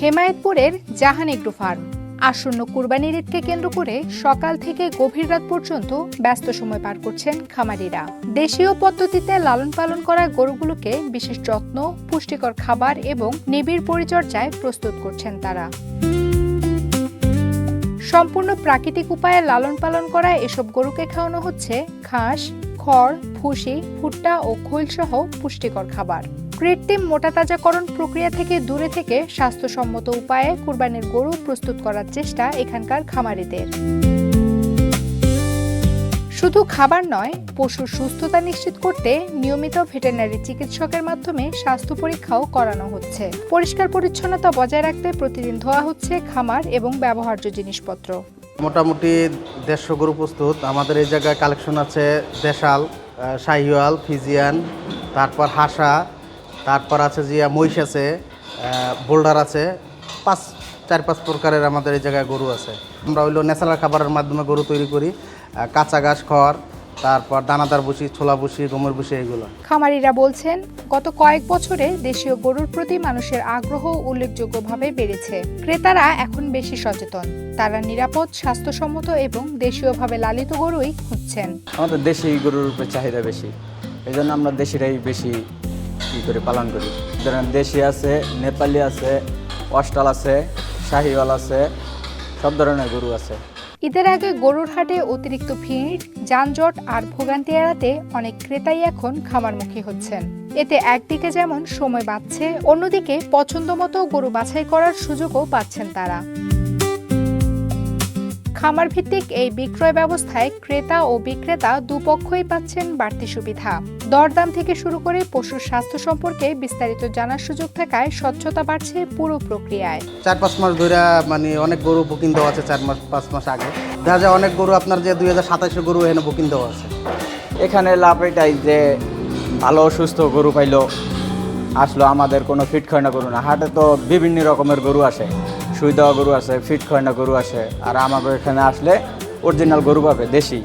হেমায়েতপুরের জাহান agro farm. আসন্ন কুরবানির ঈদকে কেন্দ্র করে সকাল থেকে গভীর রাত পর্যন্ত ব্যস্ত সময় পার করছেন খামারিরা। দেশীয় পদ্ধতিতে লালন পালন করা গরুগুলোকে বিশেষ যত্ন, পুষ্টিকর খাবার এবং নিবিড় পরিচর্যায় প্রস্তুত করছেন তারা। সম্পূর্ণ প্রাকৃতিক উপায়ে লালন পালন করা এসব গরুকে খাওয়ানো হচ্ছে ঘাস, খড়, ভুসি, ভুট্টা ও খৈলসহ পুষ্টিকর খাবার। কৃত্রিম মোটাতাজাকরণ প্রক্রিয়া থেকে দূরে থেকে স্বাস্থ্যসম্মত উপায়ে কুরবানির গরু প্রস্তুত করার চেষ্টা এখানকার খামারিদের। শুধু খাবার নয়, পশুর সুস্থতা নিশ্চিত করতে নিয়মিত ভেটেরিনারি চিকিৎসকের মাধ্যমে স্বাস্থ্য পরীক্ষাও করানো হচ্ছে। পরিষ্কার পরিচ্ছন্নতা বজায় রাখতে প্রতিদিন ধোয়া হচ্ছে খামার এবং ব্যবহার্য জিনিসপত্র। মোটামুটি 150 গরু প্রস্তুত। আমাদের এই জায়গায় কালেকশন আছে দেশাল, শাহিওয়াল, ফিজিয়ান, তারপর হাসা, তারপর আছে জিয়া মহিষ আছে, বোল্ডার আছে, 4-5 প্রকারের আমাদের এই জায়গায় গরু আছে। আমরা হইলো ন্যাচারাল খাবারের মাধ্যমে গরু তৈরি করি, কাঁচা ঘাস, খড়, তারপর দানাদার ভুসি, ছোলা ভুসি, গমের ভুসি, এগুলো। খামারিরা বলছেন, গত কয়েক বছরে দেশীয় গরুর প্রতি মানুষের আগ্রহ উল্লেখযোগ্যভাবে বেড়েছে। ক্রেতারা এখন বেশি সচেতন। তারা নিরাপদ, স্বাস্থ্যসম্মত এবং দেশীয়ভাবে লালিত গরুই খুঁজছেন। আমাদের দেশি গরুর উপরে চাহিদা বেশি, এই জন্য আমরা দেশিরাই বেশি করে পালন করি। ধরেন দেশি আছে, নেপালি আছে, অস্টাল আছে, শাহিওয়াল আছে, সব ধরনের গরু আছে। ঈদের আগে গরুর হাটে অতিরিক্ত ভিড়, যানজট আর ভোগান্তি এড়াতে অনেক ক্রেতাই এখন খামারমুখী হচ্ছেন। এতে একদিকে যেমন সময় বাঁচছে, অন্যদিকে পছন্দমতো গরু বাছাই করার সুযোগও পাচ্ছেন তারা। খামার ভিত্তিক এই বিক্রয় ব্যবস্থায় ক্রেতা ও বিক্রেতা দুপক্ষই পাচ্ছেন বাড়তি সুবিধা। দরদাম থেকে শুরু করে পশুর স্বাস্থ্য সম্পর্কে বিস্তারিত জানার সুযোগ থাকায় স্বচ্ছতা বাড়ছে পুরো প্রক্রিয়ায়। 4-5 মাস ধরে মানে অনেক গরু বুকিং দেওয়া আছে, 4-5 মাস আগে। দেখা যায় অনেক গরু আপনার যে 2027 গরু এখানে বুকিং দেওয়া আছে। এখানে লাভ এটাই যে ভালো সুস্থ গরু পাইলো, আসলো, আমাদের কোনো ফিট খয়না গরু না। হাটে তো বিভিন্ন রকমের গরু আসে, সুই দেওয়া গরু আছে, ফিট খয়না গরু আসে, আর আমাদের এখানে আসলে অরিজিনাল গরু পাবে, দেশি।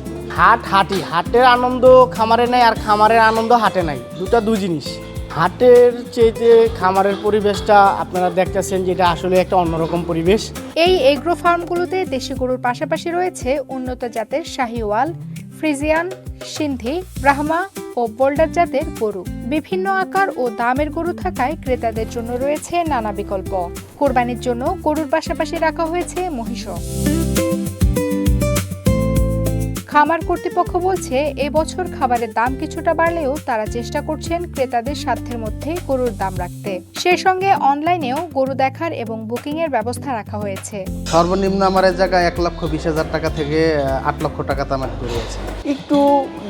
হাটের আনন্দ খামারে নাই, আর খামারের আনন্দ হাটে নাই, দুই জিনিস। হাটের চেয়ে খামারের পরিবেশটা আপনারা দেখতেছেন, যেটা আসলে একটা অন্যরকম পরিবেশ। এই এগ্রো ফার্মগুলোতে দেশি গরুর পাশাপাশি রয়েছে উন্নত জাতের শাহিওয়াল, ফ্রিজিয়ান, সিন্ধি, ব্রাহ্মা ও বোল্ডার জাতের গরু। বিভিন্ন আকার ও দামের গরু থাকায় ক্রেতাদের জন্য রয়েছে নানা বিকল্প। কোরবানির জন্য গরুর পাশাপাশি রাখা হয়েছে মহিষও। খামার কর্তৃপক্ষ বলছে, এবছর খাবারের দাম কিছুটা বাড়লেও তারা চেষ্টা করছেন ক্রেতাদের সাধ্যের মধ্যে গরুর দাম রাখতে। সেই সঙ্গে অনলাইনেও গরু দেখার এবং বুকিং এর ব্যবস্থা রাখা হয়েছে। সর্বনিম্ন আমার এই জায়গায় 1,20,000 টাকা থেকে 8 লক্ষ টাকা দামের গরু আছে। একটু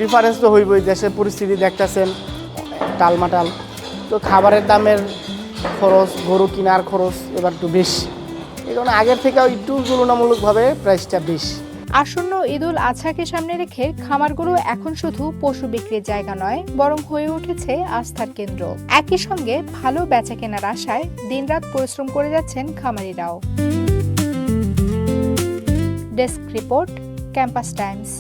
ডিফারেন্স তো হইবই, দেশের পরিস্থিতি দেখতেছেন টালমাটাল, তো খাবারের দামের খরচ, গরু কেনার খরচ এবার একটু বেশি। এই কারণে আগের থেকেও একটু তুলনামূলকভাবে প্রাইসটা বেশি। আসন্ন ঈদুল আজহাকে সামনে রেখে খামারগুলো এখন শুধু পশু বিক্রির জায়গা নয়, বরং হয়ে উঠেছে আস্থার কেন্দ্র। একই সঙ্গে ভালো বেচা কেনার আশায় দিনরাত পরিশ্রম করে যাচ্ছেন খামারিরাও। Desk report, Campus Times.